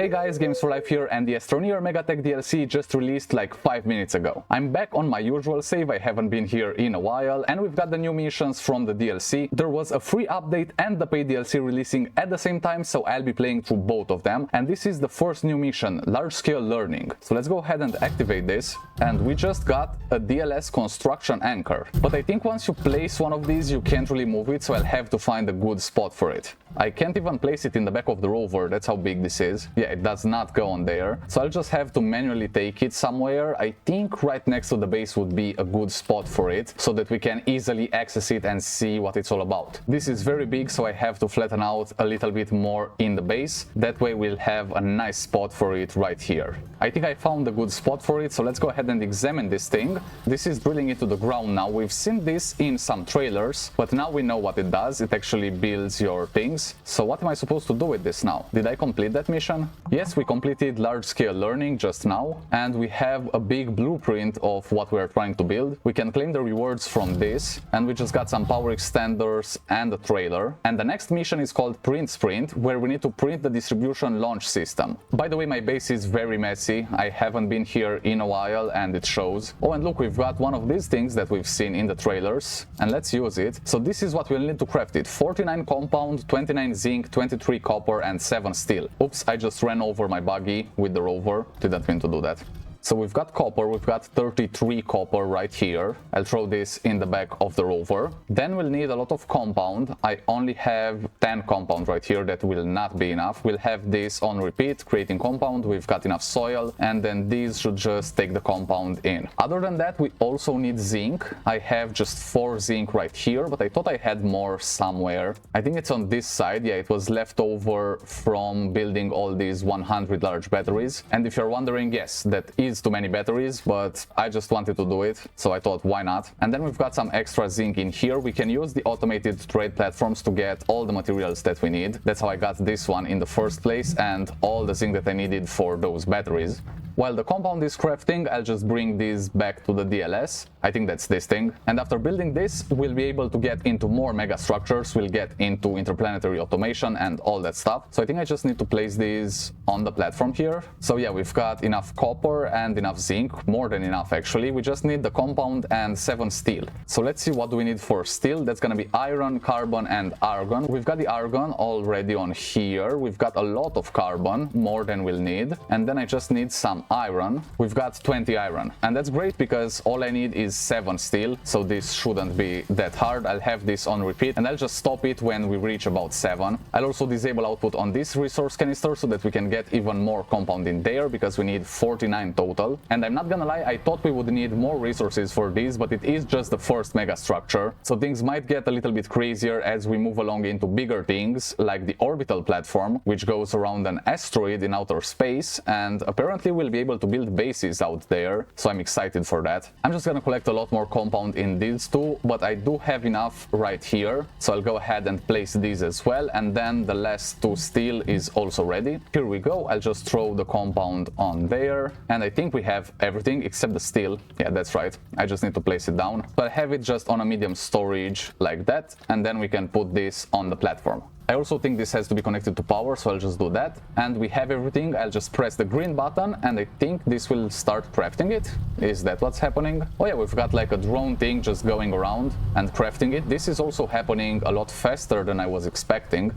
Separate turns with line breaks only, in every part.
Hey guys, Games for Life here, and the Astroneer Megatech DLC just released like 5 minutes ago. I'm back on my usual save, I haven't been here in a while, and we've got the new missions from the DLC. There was a free update and the paid DLC releasing at the same time, so I'll be playing through both of them. And this is the first new mission, Large Scale Learning. So let's go ahead and activate this, and we just got a DLS construction anchor. But I think once you place one of these, you can't really move it, so I'll have to find a good spot for it. I can't even place it in the back of the rover, that's how big this is. Yeah, it does not go on there, so I'll just have to manually take it somewhere. I think right next to the base would be a good spot for it, so that we can easily access it and see what it's all about. This is very big, so I have to flatten out a little bit more in the base. That way we'll have a nice spot for it right here. I think I found a good spot for it, so let's go ahead and examine this thing. This is drilling into the ground now. We've seen this in some trailers, but now we know what it does. It actually builds your things. So what am I supposed to do with this now? Did I complete that mission? Yes, we completed large scale learning just now, and we have a big blueprint of what we are trying to build. We can claim the rewards from this, and we just got some power extenders and a trailer. And the next mission is called Print Sprint, where we need to print the distribution launch system. By the way, my base is very messy. I haven't been here in a while and it shows. Oh, and look, we've got one of these things that we've seen in the trailers, and let's use it. So this is what we'll need to craft it: 49 compound, 29 zinc, 23 copper and 7 steel. Oops, I just ran over my buggy with the rover. Didn't mean to do that. So we've got copper, we've got 33 copper right here. I'll throw this in the back of the rover. Then we'll need a lot of compound. I only have 10 compound right here. That will not be enough. We'll have this on repeat, creating compound. We've got enough soil, and then these should just take the compound in. Other than that, we also need zinc. I have just 4 zinc right here, but I thought I had more somewhere. I think it's on this side. Yeah, it was left over from building all these 100 large batteries. And if you're wondering, yes, that is too many batteries, but I just wanted to do it, so I thought, why not? And then we've got some extra zinc in here. We can use the automated trade platforms to get all the materials that we need. That's how I got this one in the first place, and all the zinc that I needed for those batteries. While the compound is crafting, I'll just bring these back to the DLS. I think that's this thing. And after building this, we'll be able to get into more megastructures. We'll get into interplanetary automation and all that stuff. So I think I just need to place these on the platform here. So yeah, we've got enough copper and enough zinc, more than enough actually. We just need the compound and 7 steel. So let's see, what do we need for steel? That's gonna be iron, carbon and argon. We've got the argon already on here. We've got a lot of carbon, more than we'll need. And then I just need some iron. We've got 20 iron, and that's great because all I need is 7 steel, so this shouldn't be that hard. I'll have this on repeat, and I'll just stop it when we reach about 7. I'll also disable output on this resource canister so that we can get even more compound in there, because we need 49 total. And I'm not gonna lie, I thought we would need more resources for this, but it is just the first mega structure, so things might get a little bit crazier as we move along into bigger things like the orbital platform, which goes around an asteroid in outer space, and apparently we'll be able to build bases out there, so I'm excited for that. I'm just gonna collect a lot more compound in these two, but I do have enough right here, so I'll go ahead and place these as well, and then the last 2 steel is also ready. Here we go. I'll just throw the compound on there, and I think we have everything except the steel. Yeah, that's right. I just need to place it down. So I have it just on a medium storage like that, and then we can put this on the platform. I also think this has to be connected to power, so I'll just do that. And we have everything. I'll just press the green button, and I think this will start crafting it. Is that what's happening? Oh yeah, we've got like a drone thing just going around and crafting it. This is also happening a lot faster than I was expecting.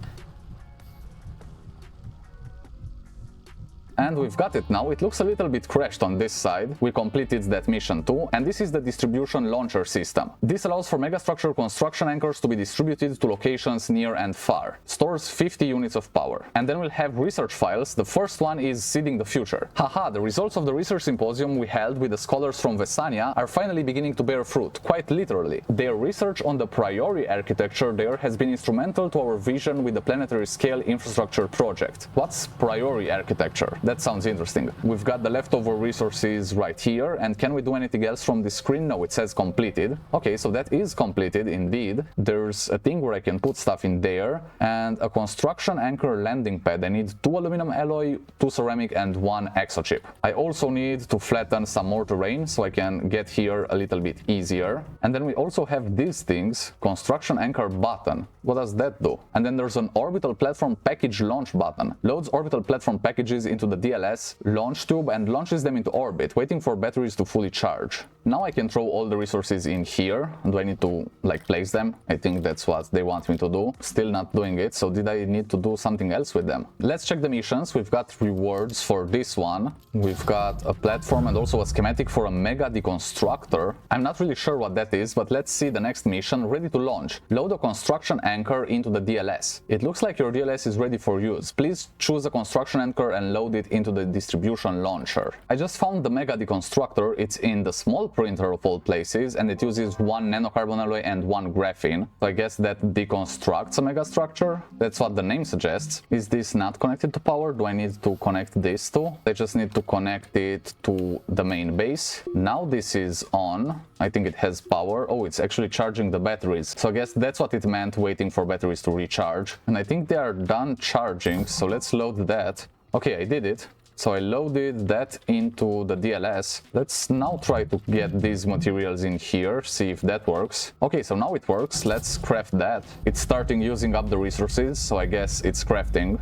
And we've got it now. It looks a little bit crashed on this side. We completed that mission too, and this is the distribution launcher system. This allows for megastructure construction anchors to be distributed to locations near and far. Stores 50 units of power. And then we'll have research files. The first one is Seeding the Future. Haha, the results of the research symposium we held with the scholars from Vesania are finally beginning to bear fruit, quite literally. Their research on the priori architecture there has been instrumental to our vision with the planetary scale infrastructure project. What's priori architecture? That sounds interesting. We've got the leftover resources right here, and can we do anything else from this screen? No, it says completed. Okay, so that is completed indeed. There's a thing where I can put stuff in there, and a construction anchor landing pad. I need 2 aluminum alloy, 2 ceramic, and 1 exochip. I also need to flatten some more terrain so I can get here a little bit easier. And then we also have these things, construction anchor button. What does that do? And then there's an orbital platform package launch button. Loads orbital platform packages into the DLS launch tube and launches them into orbit, waiting for batteries to fully charge. Now I can throw all the resources in here. Do I need to like place them? I think that's what they want me to do. Still not doing it, so did I need to do something else with them? Let's check the missions. We've got rewards for this one. We've got a platform and also a schematic for a mega deconstructor. I'm not really sure what that is, but let's see the next mission. Ready to launch. Load a construction anchor into the DLS. It looks like your DLS is ready for use. Please choose a construction anchor and load it into the distribution launcher. I just found the mega deconstructor. It's in the small printer of all places, and it uses 1 nanocarbon alloy and 1 graphene. So I guess that deconstructs a megastructure. That's what the name suggests. Is this not connected to power? Do I need to connect this to? I just need to connect it to the main base. Now this is on. I think it has power. Oh, it's actually charging the batteries. So I guess that's what it meant, waiting for batteries to recharge. And I think they are done charging, so let's load that. Okay, I did it. So I loaded that into the DLS. Let's now try to get these materials in here, see if that works. Okay, so now it works. Let's craft that. It's starting using up the resources, so I guess it's crafting.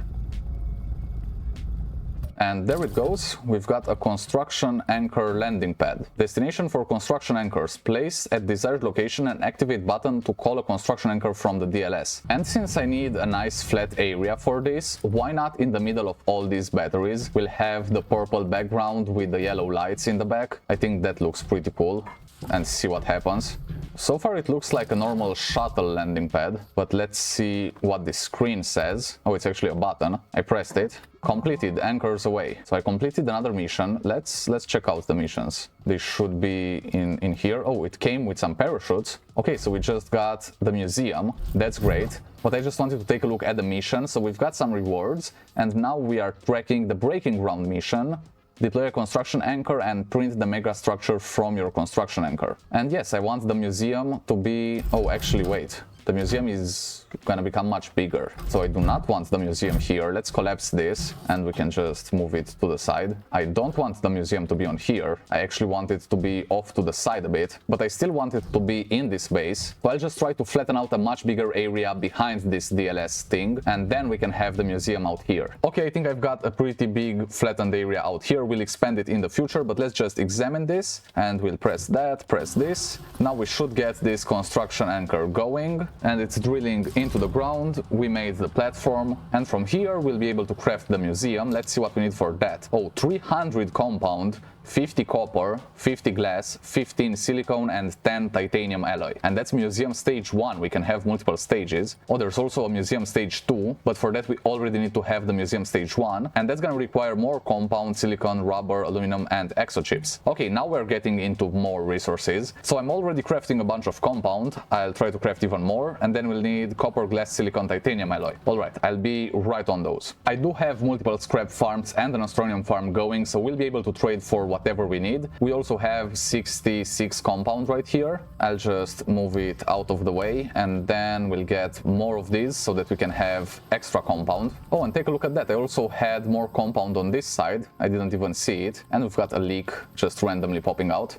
And there it goes. We've got a construction anchor landing pad. Destination for construction anchors. Place at desired location and activate button to call a construction anchor from the DLS. And since I need a nice flat area for this, why not in the middle of all these batteries? We'll have the purple background with the yellow lights in the back. I think that looks pretty cool. And see what happens. So far it looks like a normal shuttle landing pad, but let's see what the screen says. Oh, it's actually a button. I pressed it. Completed, anchors away. So I completed another mission. Let's check out the missions. They should be in here. Oh, it came with some parachutes. Okay, so we just got the museum. That's great. But I just wanted to take a look at the mission. So we've got some rewards, and now we are tracking the breaking ground mission. Deploy a construction anchor and print the megastructure from your construction anchor. And yes, I want the museum to be... Oh, actually, wait. The museum is gonna become much bigger. So I do not want the museum here. Let's collapse this and we can just move it to the side. I don't want the museum to be on here. I actually want it to be off to the side a bit, but I still want it to be in this base. So I'll just try to flatten out a much bigger area behind this DLS thing, and then we can have the museum out here. Okay, I think I've got a pretty big flattened area out here. We'll expand it in the future, but let's just examine this, and we'll press that, press this. Now we should get this construction anchor going, and it's drilling into the ground. We made the platform, and from here we'll be able to craft the museum. Let's see what we need for that. Oh, 300 compound, 50 copper, 50 glass, 15 silicone, and 10 titanium alloy. And that's museum stage 1. We can have multiple stages. Oh, there's also a museum stage 2, but for that we already need to have the museum stage 1, and that's gonna require more compound, silicon, rubber, aluminum, and exochips. Okay, now we're getting into more resources. So I'm already crafting a bunch of compound. I'll try to craft even more, and then we'll need copper, glass, silicon, titanium alloy. Alright, I'll be right on those. I do have multiple scrap farms and an Astroneer farm going, so we'll be able to trade for whatever we need. We also have 66 compound right here. I'll just move it out of the way, and then we'll get more of these so that we can have extra compound. Oh, and take a look at that. I also had more compound on this side. I didn't even see it. And we've got a leak just randomly popping out.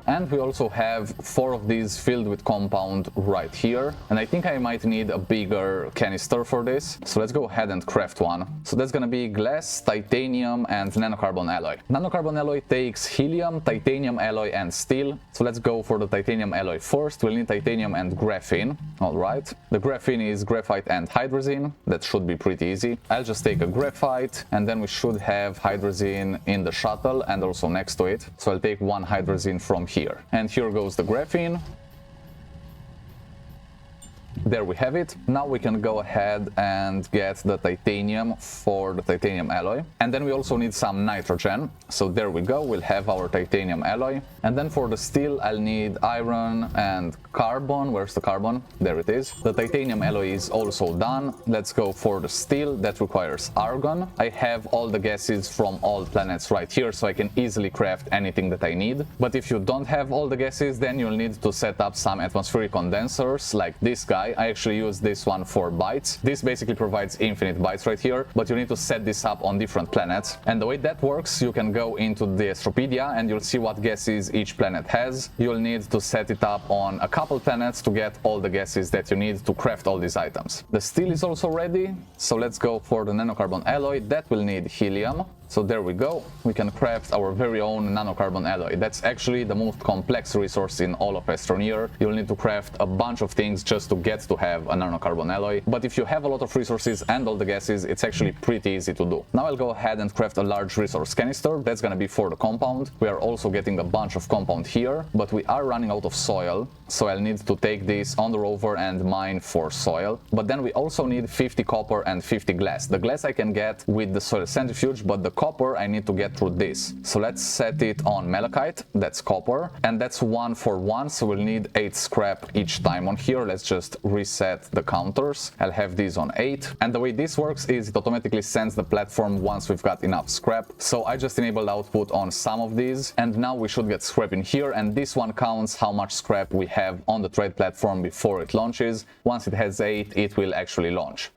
And we also have 4 of these filled with compound right here. And I think I might need a bigger canister for this. So let's go ahead and craft one. So that's gonna be glass, titanium, and nanocarbon alloy. Nanocarbon alloy takes helium, titanium alloy, and steel. So let's go for the titanium alloy first. We'll need titanium and graphene. Alright. The graphene is graphite and hydrazine. That should be pretty easy. I'll just take a graphite, and then we should have hydrazine in the shuttle and also next to it. So I'll take 1 hydrazine from here. And here goes the graphene. There we have it. Now we can go ahead and get the titanium for the titanium alloy. And then we also need some nitrogen. So there we go, we'll have our titanium alloy. And then for the steel, I'll need iron and carbon. Where's the carbon? There it is. The titanium alloy is also done. Let's go for the steel. That requires argon. I have all the gases from all planets right here, so I can easily craft anything that I need. But if you don't have all the gases, then you'll need to set up some atmospheric condensers like this guy. I actually use this one for bytes. This basically provides infinite bytes right here, but you need to set this up on different planets. And the way that works, you can go into the Astropedia and you'll see what gases each planet has. You'll need to set it up on a couple planets to get all the gases that you need to craft all these items. The steel is also ready, so let's go for the nanocarbon alloy. That will need helium. So there we go, we can craft our very own nanocarbon alloy. That's actually the most complex resource in all of Astroneer. You'll need to craft a bunch of things just to get to have a nanocarbon alloy. But if you have a lot of resources and all the gases, it's actually pretty easy to do. Now I'll go ahead and craft a large resource canister. That's gonna be for the compound. We are also getting a bunch of compound here, but we are running out of soil. So I'll need to take this on the rover and mine for soil. But then we also need 50 copper and 50 glass. The glass I can get with the soil centrifuge, but the copper I need to get through this. So let's set it on malachite, that's copper, and that's 1 for 1, so we'll need 8 scrap each time on here. Let's just reset the counters. I'll have these on 8, and the way this works is it automatically sends the platform once we've got enough scrap. So I just enabled output on some of these, and now we should get scrap in here, and this one counts how much scrap we have on the trade platform before it launches. Once it has 8, it will actually launch.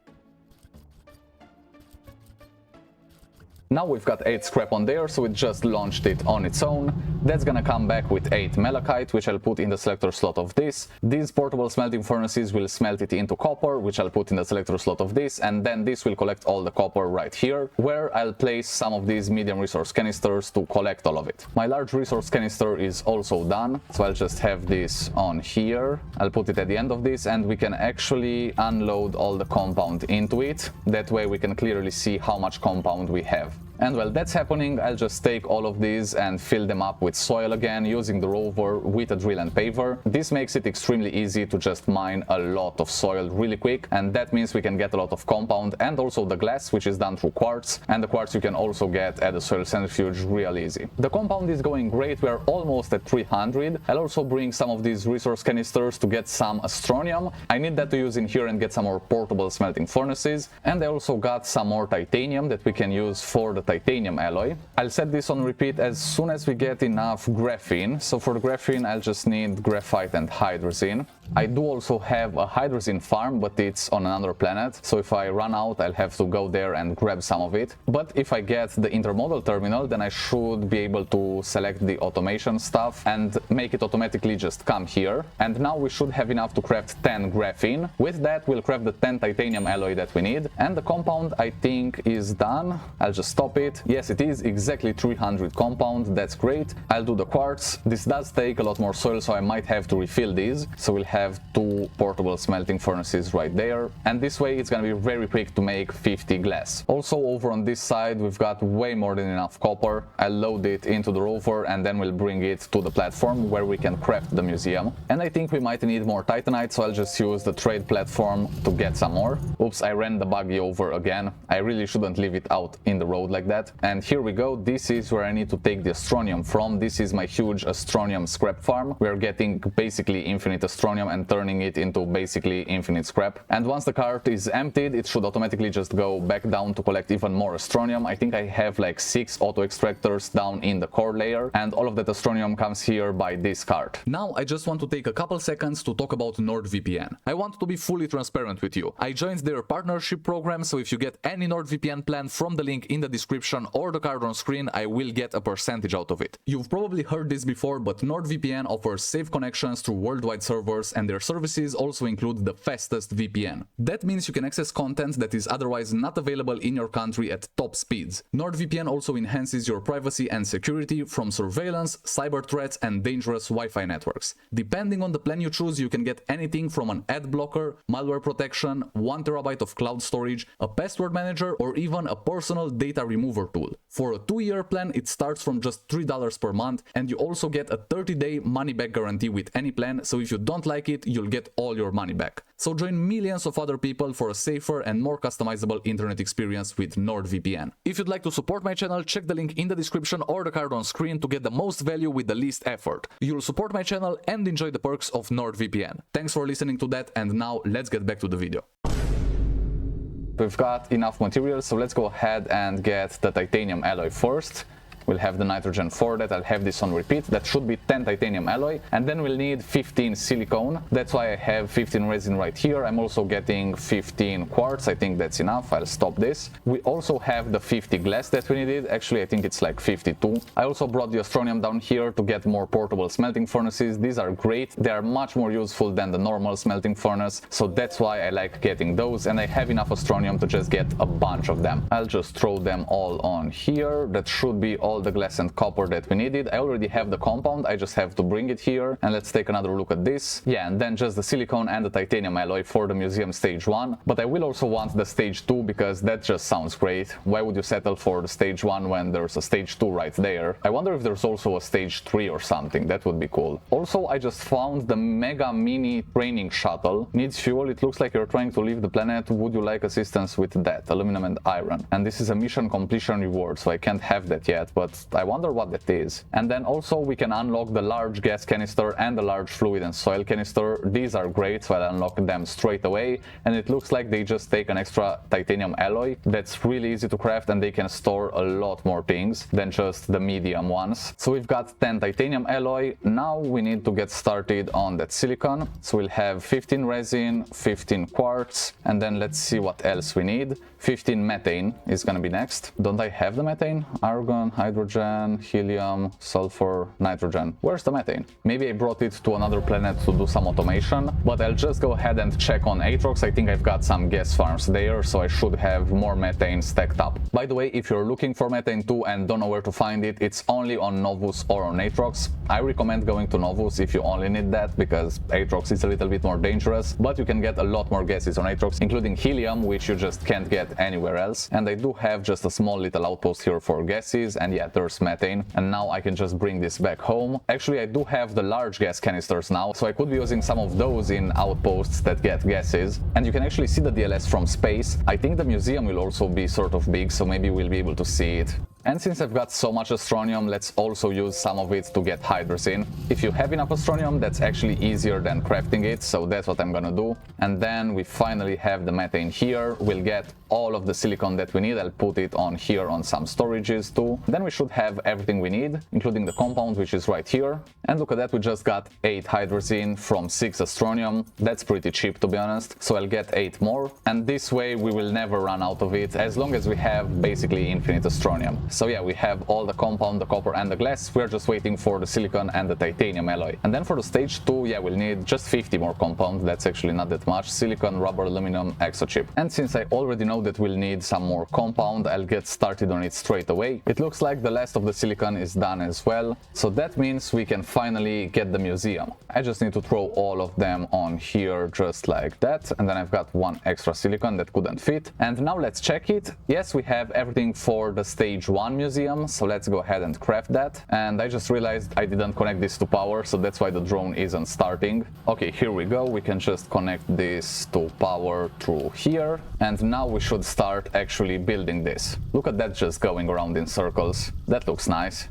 Now we've got 8 scrap on there, so it just launched it on its own. That's gonna come back with 8 malachite, which I'll put in the selector slot of this. These portable smelting furnaces will smelt it into copper, which I'll put in the selector slot of this, and then this will collect all the copper right here, where I'll place some of these medium resource canisters to collect all of it. My large resource canister is also done, so I'll just have this on here. I'll put it at the end of this, and we can actually unload all the compound into it. That way we can clearly see how much compound we have. And while that's happening, I'll just take all of these and fill them up with soil again using the rover with a drill and paver. This makes it extremely easy to just mine a lot of soil really quick, and that means we can get a lot of compound and also the glass, which is done through quartz, and the quartz you can also get at the soil centrifuge real easy. The compound is going great, we're almost at 300. I'll also bring some of these resource canisters to get some astronium. I need that to use in here and get some more portable smelting furnaces, and I also got some more titanium that we can use for the titanium alloy. I'll set this on repeat as soon as we get enough graphene. So for the graphene, I'll just need graphite and hydrazine. I do also have a hydrazine farm, but it's on another planet, so if I run out, I'll have to go there and grab some of it. But if I get the intermodal terminal, then I should be able to select the automation stuff and make it automatically just come here. And now we should have enough to craft 10 graphene. With that, we'll craft the 10 titanium alloy that we need. And the compound, I think, is done. I'll just stop it. Yes, it is exactly 300 compound. That's great. I'll do the quartz. This does take a lot more soil, so I might have to refill these. So we'll have 2 portable smelting furnaces right there, and this way it's gonna be very quick to make 50 glass. Also over on this side we've got way more than enough copper. I'll load it into the rover and then we'll bring it to the platform where we can craft the museum. And I think we might need more titanite, so I'll just use the trade platform to get some more. Oops, I ran the buggy over again. I really shouldn't leave it out in the road like that. And here we go. This is where I need to take the astronium from. This is my huge astronium scrap farm. We're getting basically infinite astronium and turning it into basically infinite scrap. And once the cart is emptied, it should automatically just go back down to collect even more astronium. I think I have like 6 auto extractors down in the core layer, and all of that astronium comes here by this cart. Now I just want to take a couple seconds to talk about NordVPN. I want to be fully transparent with you. I joined their partnership program, so if you get any NordVPN plan from the link in the description or the card on screen, I will get a percentage out of it. You've probably heard this before, but NordVPN offers safe connections through worldwide servers, and their services also include the fastest VPN. That means you can access content that is otherwise not available in your country at top speeds. NordVPN also enhances your privacy and security from surveillance, cyber threats, and dangerous Wi-Fi networks. Depending on the plan you choose, you can get anything from an ad blocker, malware protection, 1 terabyte of cloud storage, a password manager, or even a personal data remover tool. For a 2-year plan, it starts from just $3 per month, and you also get a 30-day money-back guarantee with any plan, so if you don't like like it, you'll get all your money back. So join millions of other people for a safer and more customizable internet experience with NordVPN. If you'd like to support my channel, check the link in the description or the card on screen to get the most value with the least effort. You'll support my channel and enjoy the perks of NordVPN. Thanks for listening to that, and now let's get back to the video. We've got enough materials, so let's go ahead and get the titanium alloy first. We'll have the nitrogen for that. I'll have this on repeat. That should be 10 titanium alloy, and then we'll need 15 silicone. That's why I have 15 resin right here. I'm also getting 15 quartz. I think that's enough. I'll stop this. We also have the 50 glass that we needed. Actually, I think it's like 52. I also brought the Astronium down here to get more portable smelting furnaces. These are great. They are much more useful than the normal smelting furnace, so that's why I like getting those, and I have enough Astronium to just get a bunch of them. I'll just throw them all on here. That should be all the glass and copper that we needed. I already have the compound, I just have to bring it here, and let's take another look at this. Yeah, and then just the silicone and the titanium alloy for the museum stage 1, but I will also want the stage 2 because that just sounds great. Why would you settle for the stage 1 when there's a stage 2 right there? I wonder if there's also a stage 3 or something. That would be cool. Also, I just found the mega mini training shuttle. Needs fuel. It looks like you're trying to leave the planet. Would you like assistance with that? Aluminum and iron. And this is a mission completion reward, so I can't have that yet, but I wonder what that is. And then also we can unlock the large gas canister and the large fluid and soil canister. These are great, so I'll unlock them straight away, and it looks like they just take an extra titanium alloy that's really easy to craft, and they can store a lot more things than just the medium ones. So we've got 10 titanium alloy. Now we need to get started on that silicon, so we'll have 15 resin, 15 quartz, and then let's see what else we need. 15 methane is gonna be next. Don't I have the methane? Argon, hydrogen, helium, sulfur, nitrogen. Where's the methane? Maybe I brought it to another planet to do some automation, but I'll just go ahead and check on Atrox. I think I've got some gas farms there, so I should have more methane stacked up. By the way, if you're looking for methane too and don't know where to find it, it's only on Novus or on Atrox. I recommend going to Novus if you only need that, because Atrox is a little bit more dangerous, but you can get a lot more gases on Atrox, including helium, which you just can't get anywhere else. And I do have just a small little outpost here for gases, and yeah, there's methane, and now I can just bring this back home. Actually, I do have the large gas canisters now, so I could be using some of those in outposts that get gases, and you can actually see the DLS from space. I think the museum will also be sort of big, so maybe we'll be able to see it. And since I've got so much Astronium, let's also use some of it to get hydrazine. If you have enough Astronium, that's actually easier than crafting it, so that's what I'm gonna do. And then we finally have the methane here. We'll get all of the silicon that we need. I'll put it on here on some storages too. Then we should have everything we need, including the compound, which is right here. And look at that, we just got 8 hydrazine from 6 Astronium. That's pretty cheap, to be honest. So I'll get 8 more. And this way we will never run out of it, as long as we have basically infinite Astronium. So yeah, we have all the compound, the copper and the glass. We're just waiting for the silicon and the titanium alloy. And then for the stage 2, yeah, we'll need just 50 more compound. That's actually not that much. Silicon, rubber, aluminum, exochip. And since I already know that we'll need some more compound, I'll get started on it straight away. It looks like the last of the silicon is done as well. So that means we can finally get the museum. I just need to throw all of them on here just like that. And then I've got one extra silicon that couldn't fit. And now let's check it. Yes, we have everything for the stage 1 museum, so let's go ahead and craft that. And I just realized I didn't connect this to power, so that's why the drone isn't starting. Okay, here we go. We can just connect this to power through here, and now we should start actually building this. Look at that, just going around in circles. That looks nice.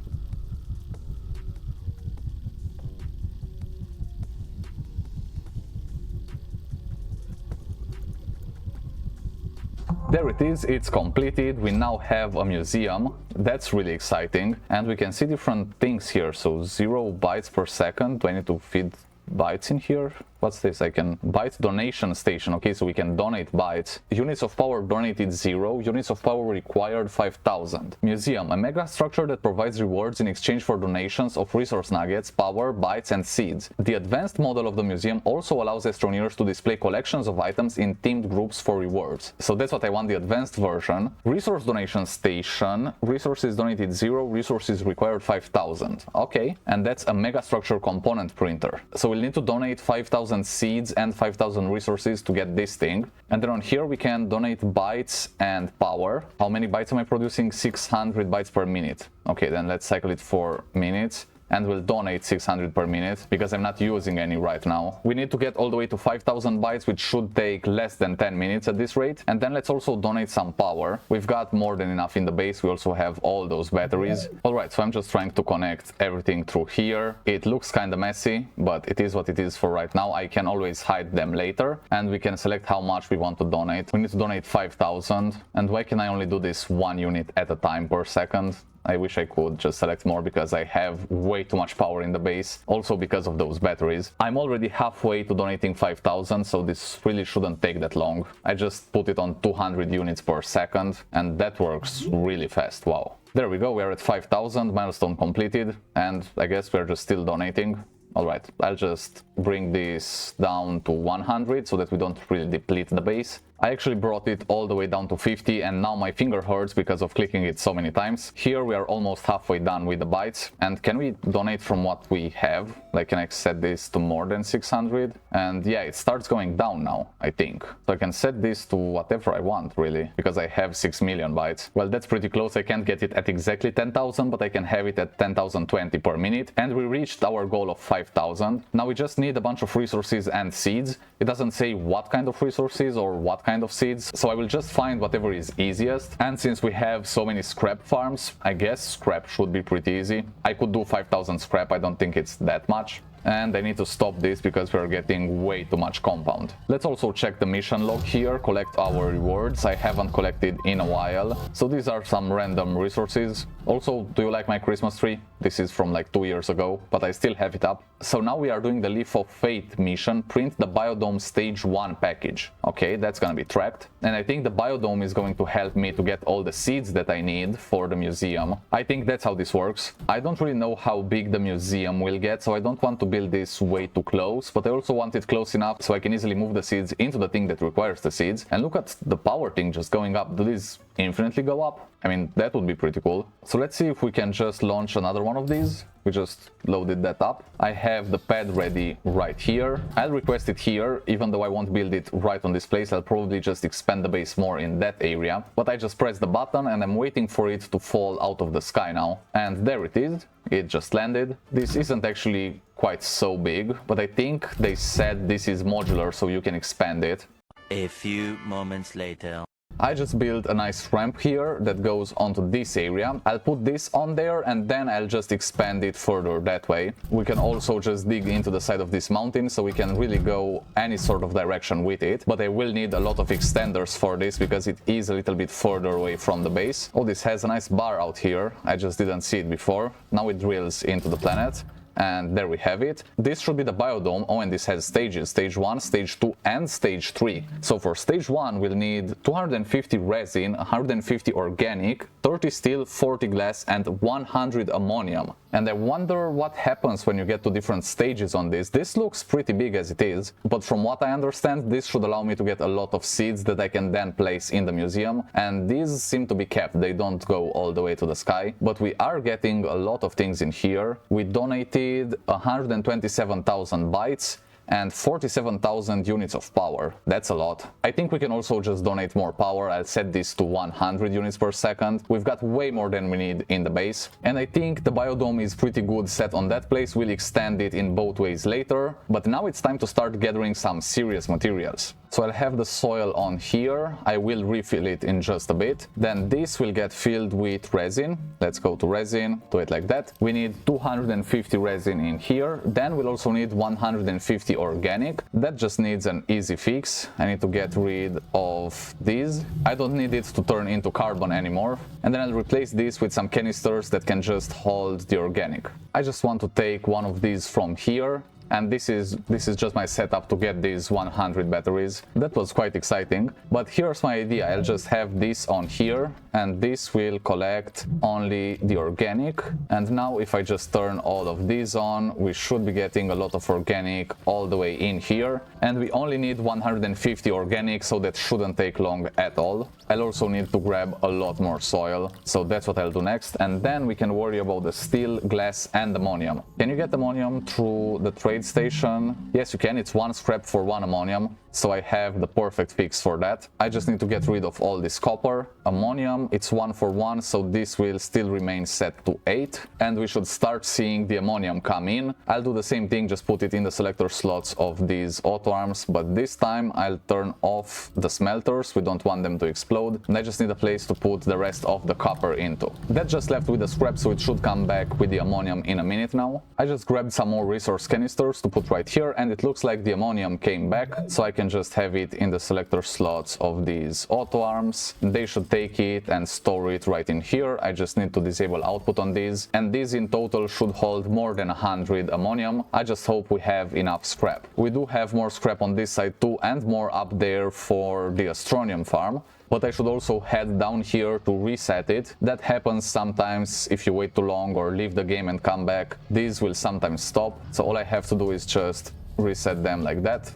There it is, it's completed. We now have a museum. That's really exciting. And we can see different things here. So 0 bytes per second. Do I need to feed bytes in here? What's this? I can byte donation station. Okay, so we can donate bytes. Units of power donated 0. Units of power required 5,000. Museum, a mega structure that provides rewards in exchange for donations of resource nuggets, power, bytes, and seeds. The advanced model of the museum also allows astroneers to display collections of items in themed groups for rewards. So that's what I want, the advanced version. Resource donation station. Resources donated 0. Resources required 5,000. Okay, and that's a mega structure component printer. So we'll need to donate 5,000 seeds and 5,000 resources to get this thing. And then on here we can donate bytes and power. How many bytes am I producing? 600 bytes per minute. Okay, then let's cycle it for minutes. and we'll donate 600 per minute because I'm not using any right now. We need to get all the way to 5,000 bytes, which should take less than 10 minutes at this rate. And then let's also donate some power. We've got more than enough in the base. We also have all those batteries. Alright, so I'm just trying to connect everything through here. It looks kind of messy, but it is what it is for right now. I can always hide them later, and we can select how much we want to donate. We need to donate 5,000. And why can I only do this 1 unit at a time per second? I wish I could just select more because I have way too much power in the base, also because of those batteries. I'm already halfway to donating 5,000, so this really shouldn't take that long. I just put it on 200 units per second, and that works really fast. Wow. There we go, we are at 5,000, milestone completed, and I guess we're just still donating. Alright, I'll just bring this down to 100 so that we don't really deplete the base. I actually brought it all the way down to 50, and now my finger hurts because of clicking it so many times. Here we are almost halfway done with the bytes. And can we donate from what we have? Like, can I set this to more than 600? And yeah, it starts going down now, I think. So I can set this to whatever I want, really, because I have 6 million bytes. Well, that's pretty close. I can't get it at exactly 10,000, but I can have it at 10,020 per minute. And we reached our goal of 5,000. Now we just need a bunch of resources and seeds. It doesn't say what kind of resources or what kind of seeds, so I will just find whatever is easiest. And since we have so many scrap farms, I guess scrap should be pretty easy. I could do 5,000 scrap, I don't think it's that much. And I need to stop this because we're getting way too much compound. Let's also check the mission log here, collect our rewards. I haven't collected in a while. So these are some random resources. Also, do you like my Christmas tree? This is from like 2 years ago, but I still have it up. So now we are doing the Leaf of Faith mission, print the Biodome stage 1 package. Okay, that's gonna be tracked. And I think the Biodome is going to help me to get all the seeds that I need for the museum. I think that's how this works. I don't really know how big the museum will get, so I don't want to build this way too close, but I also want it close enough so I can easily move the seeds into the thing that requires the seeds. And look at the power thing just going up. Do these infinitely go up? I mean, that would be pretty cool. So let's see if we can just launch another one of these. We just loaded that up. I have the pad ready right here. I'll request it here, even though I won't build it right on this place. I'll probably just expand the base more in that area. But I just pressed the button and I'm waiting for it to fall out of the sky now. And there it is. It just landed. This isn't actually quite so big, but I think they said this is modular, so you can expand it.
A few moments later.
I just built a nice ramp here that goes onto this area. I'll put this on there and then I'll just expand it further that way. We can also just dig into the side of this mountain so we can really go any sort of direction with it. But I will need a lot of extenders for this because it is a little bit further away from the base. Oh, this has a nice bar out here. I just didn't see it before. Now it drills into the planet. And there we have it. This should be the biodome. Oh, and this has stages, stage 1, stage 2 and stage 3. So for stage 1 we'll need 250 resin, 150 organic, 30 steel, 40 glass and 100 ammonium. And I wonder what happens when you get to different stages on this. This looks pretty big as it is, but from what I understand, this should allow me to get a lot of seeds that I can then place in the museum. And these seem to be kept, they don't go all the way to the sky. But we are getting a lot of things in here. We donated 127,000 bytes and 47,000 units of power. That's a lot. I think we can also just donate more power. I'll set this to 100 units per second. We've got way more than we need in the base. And I think the biodome is pretty good set on that place. We'll extend it in both ways later. But now it's time to start gathering some serious materials. So I'll have the soil on here. I will refill it in just a bit. Then this will get filled with resin. Let's go to resin, do it like that. We need 250 resin in here. Then we'll also need 150 organic. That just needs an easy fix. I need to get rid of these. I don't need it to turn into carbon anymore. And then I'll replace this with some canisters that can just hold the organic. I just want to take one of these from here. And this is just my setup to get these 100 batteries. That was quite exciting. But here's my idea. I'll just have this on here and this will collect only the organic. And now if I just turn all of these on, we should be getting a lot of organic all the way in here. And we only need 150 organic, so that shouldn't take long at all. I'll also need to grab a lot more soil, so that's what I'll do next. And then we can worry about the steel, glass and ammonium. Can you get ammonium through the trade station? Yes, you can. It's 1 scrap for 1 ammonium. So I have the perfect fix for that. I just need to get rid of all this copper ammonium, it's 1 for 1, so this will still remain set to 8, and we should start seeing the ammonium come in. I'll do the same thing, just put it in the selector slots of these auto arms, but this time I'll turn off the smelters. We don't want them to explode, and I just need a place to put the rest of the copper into. That just left with the scrap, so it should come back with the ammonium in a minute now. I just grabbed some more resource canisters to put right here, and it looks like the ammonium came back, so I can just have it in the selector slots of these auto arms. They should take it and store it right in here. I just need to disable output on these, and these in total should hold more than 100 ammonium. I just hope we have enough scrap. We do have more scrap on this side too, and more up there for the Astronium farm. But I should also head down here to reset it. That happens sometimes if you wait too long or leave the game and come back. These will sometimes stop, so all I have to do is just reset them like that.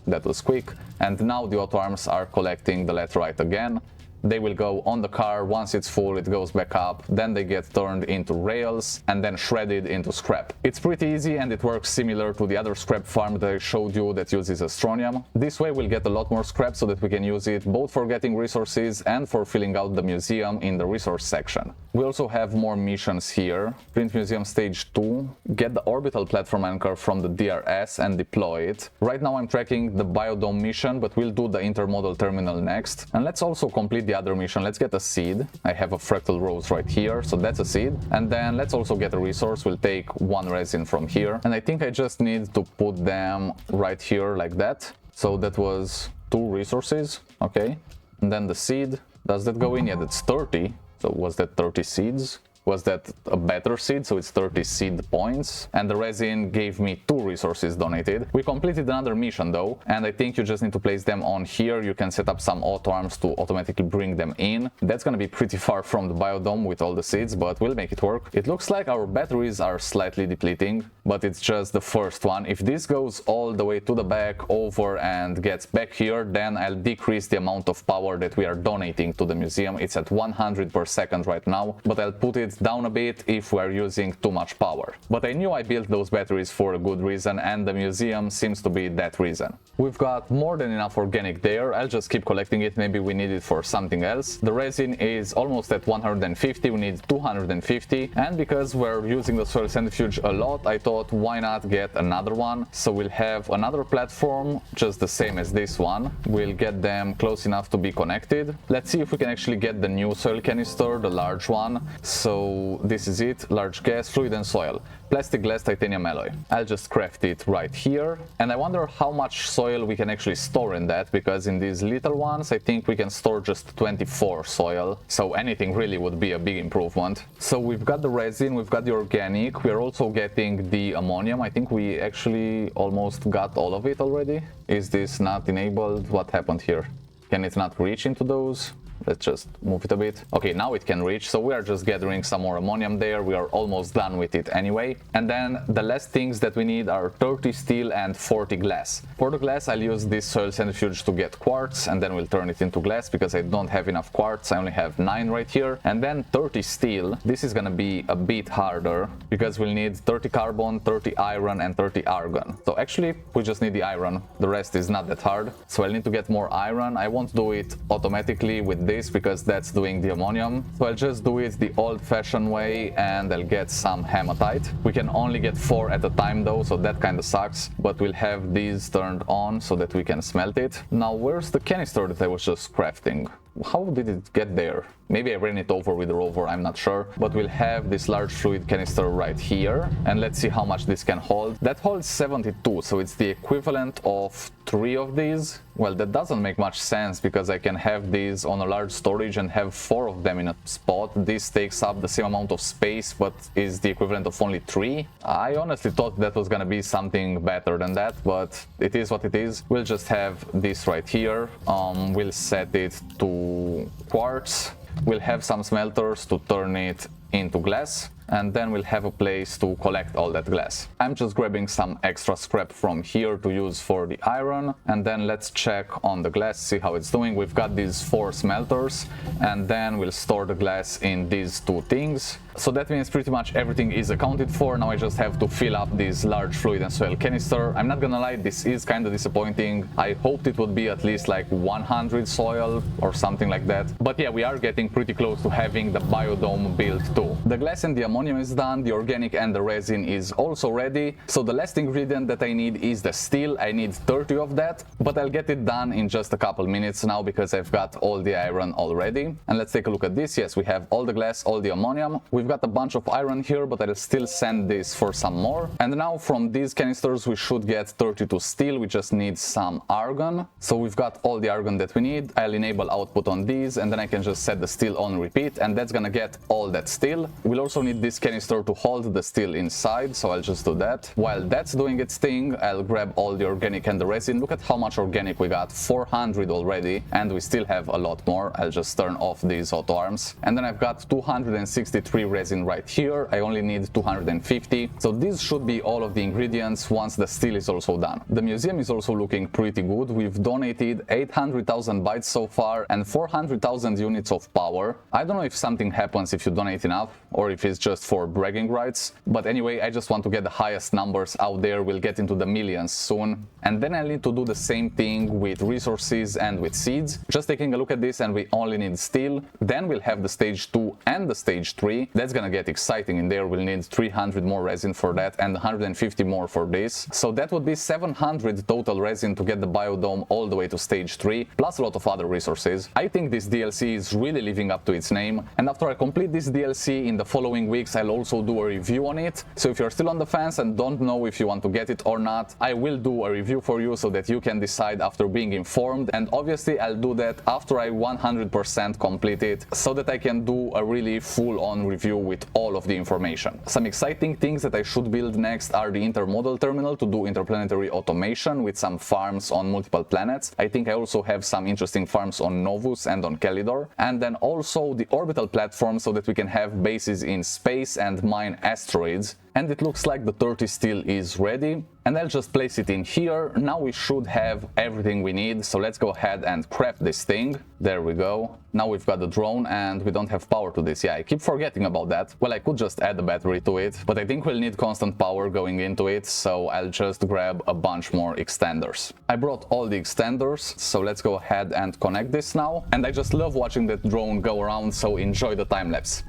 That was quick. And now the auto arms are collecting the laterite again. They will go on the car. Once it's full, it goes back up, then they get turned into rails and then shredded into scrap. It's pretty easy, and it works similar to the other scrap farm that I showed you that uses Astronium. This way we'll get a lot more scrap so that we can use it both for getting resources and for filling out the museum in the resource section. We also have more missions here. Print Museum Stage 2, get the orbital platform anchor from the DRS and deploy it. Right now I'm tracking the Biodome mission, but we'll do the intermodal terminal next. And let's also complete the other mission. Let's get a seed. I have a fractal rose right here, so that's a seed. And then let's also get a resource. We'll take 1 resin from here, and I think I just need to put them right here like that. So that was 2 resources. Okay, and then the seed, does that go in? Yeah, that's 30. So was that 30 seeds? Was that a better seed? So it's 30 seed points. And the resin gave me 2 resources donated. We completed another mission though, and I think you just need to place them on here. You can set up some auto arms to automatically bring them in. That's gonna be pretty far from the biodome with all the seeds, but we'll make it work. It looks like our batteries are slightly depleting, but it's just the first one. If this goes all the way to the back over and gets back here, then I'll decrease the amount of power that we are donating to the museum. It's at 100 per second right now, but I'll put it down a bit if we're using too much power. But I knew I built those batteries for a good reason, and the museum seems to be that reason. We've got more than enough organic there. I'll just keep collecting it. Maybe we need it for something else. The resin is almost at 150. We need 250, and because we're using the soil centrifuge a lot, I thought why not get another one. So we'll have another platform just the same as this one. We'll get them close enough to be connected. Let's see if we can actually get the new soil canister, the large one. So this is it, large gas, fluid and soil, plastic, glass, titanium alloy. I'll just craft it right here, and I wonder how much soil we can actually store in that, because in these little ones I think we can store just 24 soil, so anything really would be a big improvement. So we've got the resin, we've got the organic, we're also getting the ammonium. I think we actually almost got all of it already. Is this not enabled? What happened here? Can it not reach into those? Let's just move it a bit. Okay, now it can reach, so we are just gathering some more ammonium there. We are almost done with it anyway. And then the last things that we need are 30 steel and 40 glass. For the glass, I'll use this soil centrifuge to get quartz, and then we'll turn it into glass because I don't have enough quartz. I only have 9 right here. And then 30 steel. This is gonna be a bit harder because we'll need 30 carbon, 30 iron, and 30 argon. So actually, we just need the iron. The rest is not that hard. So I'll need to get more iron. I won't do it automatically with this because that's doing the ammonium, so I'll just do it the old-fashioned way, and I'll get some hematite. We can only get 4 at a time though, so that kind of sucks, but we'll have these turned on so that we can smelt it. Now where's the canister that I was just crafting? How did it get there? Maybe I ran it over with the rover, I'm not sure. But we'll have this large fluid canister right here, and let's see how much this can hold. That holds 72, so it's the equivalent of 3 of these. Well, that doesn't make much sense because I can have these on a large storage and have 4 of them in a spot. This takes up the same amount of space but is the equivalent of only 3. I honestly thought that was gonna be something better than that, but it is what it is. We'll just have this right here. We'll set it to quartz. We'll have some smelters to turn it into glass, and then we'll have a place to collect all that glass. I'm just grabbing some extra scrap from here to use for the iron, and then let's check on the glass, see how it's doing. We've got these 4 smelters, and then we'll store the glass in these 2 things. So that means pretty much everything is accounted for. Now I just have to fill up this large fluid and soil canister. I'm not gonna lie, this is kind of disappointing. I hoped it would be at least like 100 soil or something like that. But yeah, we are getting pretty close to having the biodome built too. The glass and the ammonium is done, the organic and the resin is also ready. So the last ingredient that I need is the steel. I need 30 of that, but I'll get it done in just a couple minutes now because I've got all the iron already. And let's take a look at this. Yes, we have all the glass, all the ammonium. We've got a bunch of iron here, but I'll still send this for some more. And now from these canisters we should get 32 steel. We just need some argon. So we've got all the argon that we need. I'll enable output on these, and then I can just set the steel on repeat, and that's gonna get all that steel. We'll also need this canister to hold the steel inside, so I'll just do that. While that's doing its thing, I'll grab all the organic and the resin. Look at how much organic we got, 400 already, and we still have a lot more. I'll just turn off these auto arms. And then I've got 263 resin right here. I only need 250. So these should be all of the ingredients once the steel is also done. The museum is also looking pretty good. We've donated 800,000 bytes so far and 400,000 units of power. I don't know if something happens if you donate enough or if it's just for bragging rights, but anyway, I just want to get the highest numbers out there. We'll get into the millions soon, and then I'll need to do the same thing with resources and with seeds. Just taking a look at this, and we only need steel. Then we'll have the stage 2 and the stage 3. That's gonna get exciting. In there we'll need 300 more resin for that and 150 more for this, so that would be 700 total resin to get the biodome all the way to stage 3, plus a lot of other resources. I think this DLC is really living up to its name, and after I complete this DLC in the following weeks, I'll also do a review on it. So if you're still on the fence and don't know if you want to get it or not, I will do a review for you so that you can decide after being informed, and obviously I'll do that after I 100% complete it so that I can do a really full-on review with all of the information. Some exciting things that I should build next are the intermodal terminal to do interplanetary automation with some farms on multiple planets. I think I also have some interesting farms on Novus and on Calidor, and then also the orbital platform so that we can have bases in space and mine asteroids. And it looks like the 30 steel is ready, and I'll just place it in here. Now we should have everything we need, so let's go ahead and craft this thing. There we go. Now we've got the drone, and we don't have power to this. Yeah, I keep forgetting about that. Well, I could just add a battery to it, but I think we'll need constant power going into it, so I'll just grab a bunch more extenders. I brought all the extenders, so let's go ahead and connect this now. And I just love watching that drone go around, so enjoy the time lapse.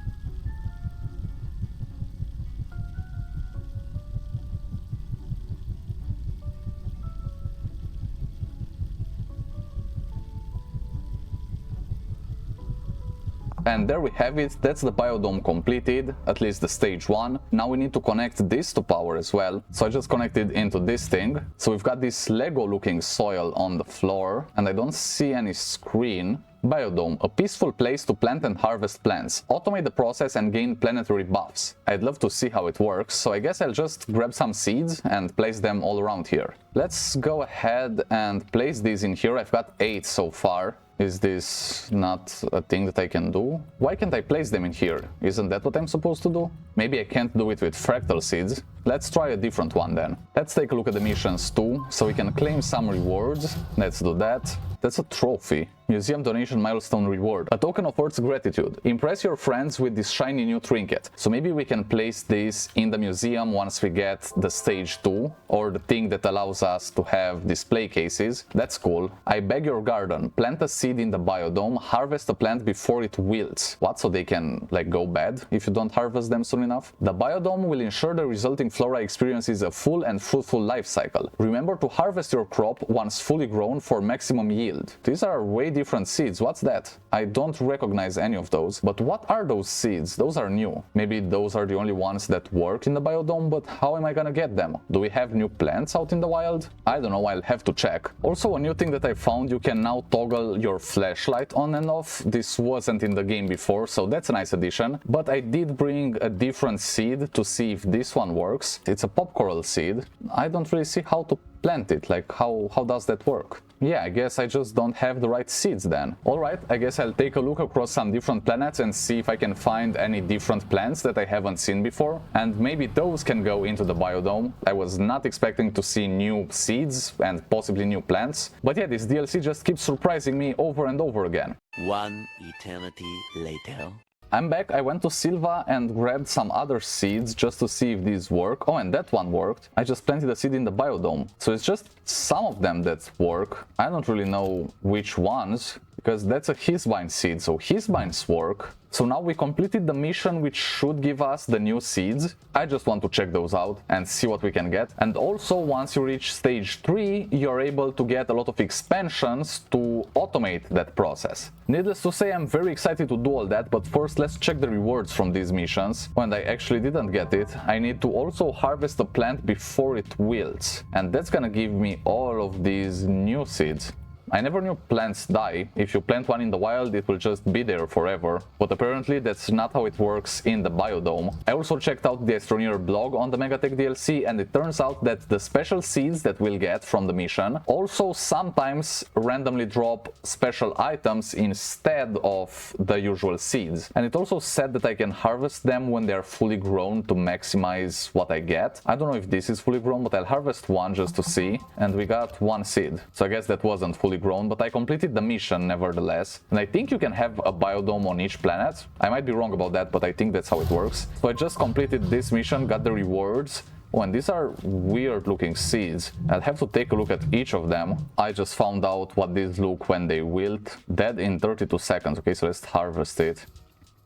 And there we have it. That's the biodome completed, at least the stage 1. Now we need to connect this to power as well. So I just connected into this thing. So we've got this Lego looking soil on the floor, and I don't see any screen. Biodome, a peaceful place to plant and harvest plants. Automate the process and gain planetary buffs. I'd love to see how it works, so I guess I'll just grab some seeds and place them all around here. Let's go ahead and place these in here. I've got 8 so far. Is this not a thing that I can do? Why can't I place them in here? Isn't that what I'm supposed to do? Maybe I can't do it with fractal seeds. Let's try a different one then. Let's take a look at the missions too, so we can claim some rewards. Let's do that. That's a trophy. Museum donation milestone reward. A token of Earth's gratitude. Impress your friends with this shiny new trinket. So maybe we can place this in the museum once we get the stage 2, or the thing that allows us to have display cases. That's cool. I beg your garden. Plant a seed in the biodome. Harvest a plant before it wilts. What? So they can like go bad if you don't harvest them soon enough? The biodome will ensure the resulting flora experiences a full and fruitful life cycle. Remember to harvest your crop once fully grown for maximum yield. These are way different seeds. What's that? I don't recognize any of those. But what are those seeds? Those are new. Maybe those are the only ones that work in the biodome, but how am I gonna get them? Do we have new plants out in the wild? I don't know, I'll have to check. Also, a new thing that I found, you can now toggle your flashlight on and off. This wasn't in the game before, so that's a nice addition. But I did bring a different seed to see if this one works. It's a pop coral seed. I don't really see how to plant it? Like how does that work? Yeah, I guess I just don't have the right seeds then. Alright, I guess I'll take a look across some different planets and see if I can find any different plants that I haven't seen before. And maybe those can go into the biodome. I was not expecting to see new seeds and possibly new plants. But yeah, this DLC just keeps surprising me over and over again.
One eternity later.
I'm back. I went to Silva and grabbed some other seeds just to see if these work. Oh, and that one worked. I just planted a seed in the biodome. So it's just some of them that work. I don't really know which ones, because that's a Hisbine seed, so Hisbines work. So now we completed the mission, which should give us the new seeds. I just want to check those out and see what we can get. And also, once you reach stage 3, you're able to get a lot of expansions to automate that process. Needless to say, I'm very excited to do all that, but first let's check the rewards from these missions. When I actually didn't get it, I need to also harvest a plant before it wilts. And that's gonna give me all of these new seeds. I never knew plants die. If you plant one in the wild, it will just be there forever. But apparently that's not how it works in the biodome. I also checked out the Astroneer blog on the Megatech DLC, and it turns out that the special seeds that we'll get from the mission also sometimes randomly drop special items instead of the usual seeds. And it also said that I can harvest them when they're fully grown to maximize what I get. I don't know if this is fully grown, but I'll harvest one just to see. And we got one seed. So I guess that wasn't fully grown, but I completed the mission nevertheless. And I think you can have a biodome on each planet. I might be wrong about that, but I think that's how it works. So I just completed this mission, got the rewards. Oh, and these are weird looking seeds. I'll have to take a look at each of them. I just found out what these look when they wilt. Dead in 32 seconds. Okay, so let's harvest it.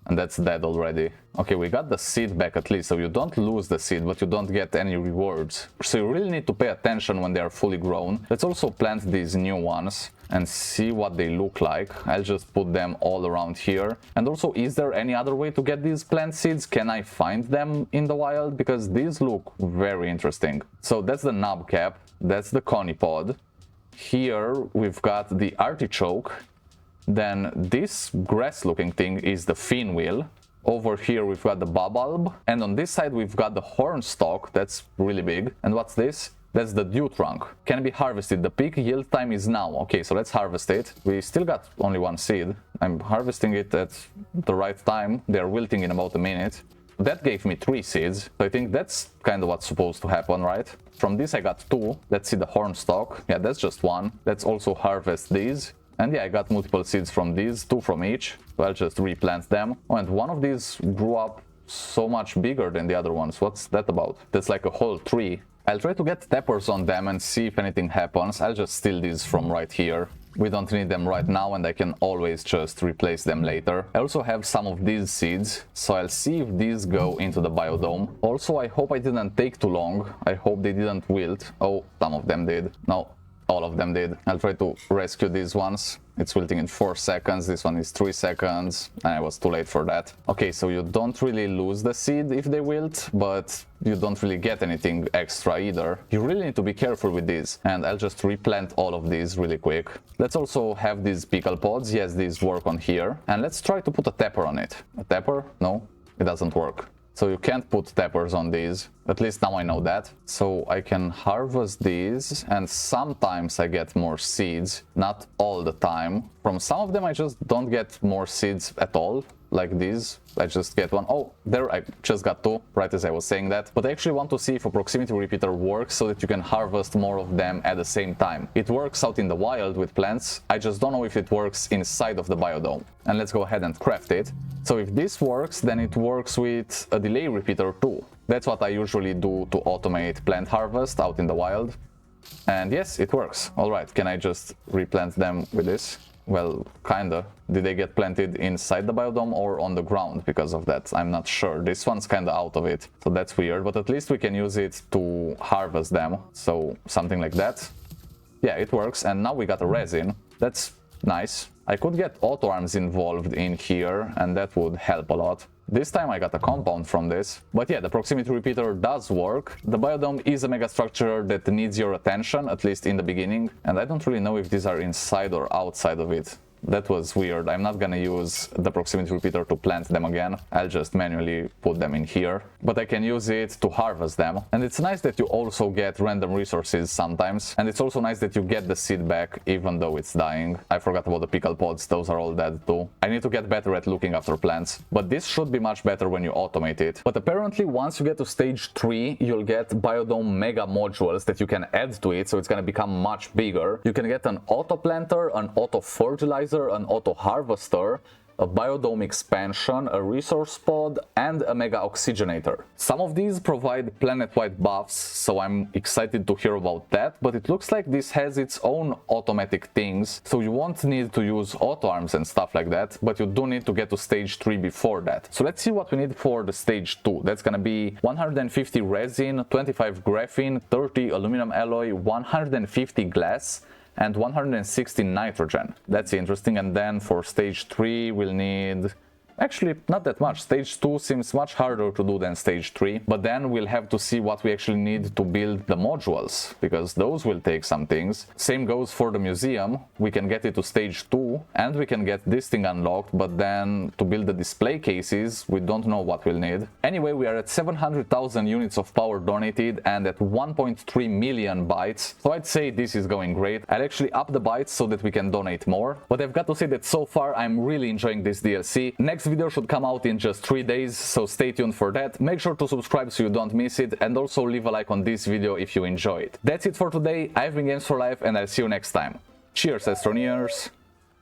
And that's dead already. Okay, we got the seed back at least, so you don't lose the seed, but you don't get any rewards. So you really need to pay attention when they are fully grown. Let's also plant these new ones and see what they look like. I'll just put them all around here. And also, is there any other way to get these plant seeds? Can I find them in the wild? Because these look very interesting. So that's the knob cap, that's the conipod. Here we've got the artichoke. Then this grass looking thing is the finwheel. Over here we've got the bulb, and on this side we've got the horn stalk. That's really big. And what's this? That's the dew trunk. Can be harvested. The peak yield time is now. Okay, so let's harvest it. We still got only one seed. I'm harvesting it at the right time. They're wilting in about a minute. That gave me 3 seeds, so I think that's kind of what's supposed to happen, right? From this I got 2. Let's see the horn stalk. Yeah, that's just 1. Let's also harvest these. And yeah, I got multiple seeds from these, 2 from each. So I'll just replant them. Oh, and one of these grew up so much bigger than the other ones. What's that about? That's like a whole tree. I'll try to get tappers on them and see if anything happens. I'll just steal these from right here. We don't need them right now, and I can always just replace them later. I also have some of these seeds, so I'll see if these go into the biodome. Also, I hope I didn't take too long. I hope they didn't wilt. Oh, some of them did. No. All of them did. I'll try to rescue these ones. It's wilting in 4 seconds. This one is 3 seconds. And I was too late for that. Okay, so you don't really lose the seed if they wilt, but you don't really get anything extra either. You really need to be careful with these. And I'll just replant all of these really quick. Let's also have these pickle pods. Yes, these work on here. And let's try to put a tapper on it. A tapper? No, it doesn't work. So you can't put tappers on these. At least now I know that. So I can harvest these, and sometimes I get more seeds. Not all the time. From some of them I just don't get more seeds at all. Like these, I just get 1. Oh, there I just got 2, right as I was saying that. But I actually want to see if a proximity repeater works so that you can harvest more of them at the same time. It works out in the wild with plants. I just don't know if it works inside of the biodome. And let's go ahead and craft it. So if this works, then it works with a delay repeater too. That's what I usually do to automate plant harvest out in the wild. And yes, it works. Alright, can I just replant them with this? Well, kinda. Did they get planted inside the biodome or on the ground because of that? I'm not sure. This one's kinda out of it, so that's weird. But at least we can use it to harvest them. So something like that. Yeah, it works. And now we got a resin. That's nice. I could get auto arms involved in here, and that would help a lot. This time I got a compound from this. But yeah, the proximity repeater does work. The biodome is a megastructure that needs your attention, at least in the beginning. And I don't really know if these are inside or outside of it. That was weird. I'm not gonna use the proximity repeater to plant them again. I'll just manually put them in here. But I can use it to harvest them. And it's nice that you also get random resources sometimes. And it's also nice that you get the seed back even though it's dying. I forgot about the pickle pods. Those are all dead too. I need to get better at looking after plants. But this should be much better when you automate it. But apparently once you get to stage 3, you'll get Biodome mega modules that you can add to it. So it's gonna become much bigger. You can get an auto planter, an auto fertilizer, an auto harvester, a biodome expansion, a resource pod, and a mega oxygenator. Some of these provide planet-wide buffs, so I'm excited to hear about that, but it looks like this has its own automatic things, so you won't need to use auto arms and stuff like that, but you do need to get to stage 3 before that. So let's see what we need for the stage 2. That's gonna be 150 resin, 25 graphene, 30 aluminum alloy, 150 glass, and 160 nitrogen. That's interesting. And then for stage 3 we'll need actually not that much. Stage 2 seems much harder to do than stage 3, but then we'll have to see what we actually need to build the modules, because those will take some things. Same goes for the museum. We can get it to stage 2 and we can get this thing unlocked, but then to build the display cases we don't know what we'll need. Anyway, we are at 700,000 units of power donated and at 1.3 million bytes, so I'd say this is going great. I'll actually up the bytes so that we can donate more, but I've got to say that so far I'm really enjoying this DLC. Next video should come out in just 3 days, so stay tuned for that. Make sure to subscribe so you don't miss it, and also leave a like on this video if you enjoyed. That's it for today. I've been Games for Life, and I'll see you next time. Cheers, Astroneers!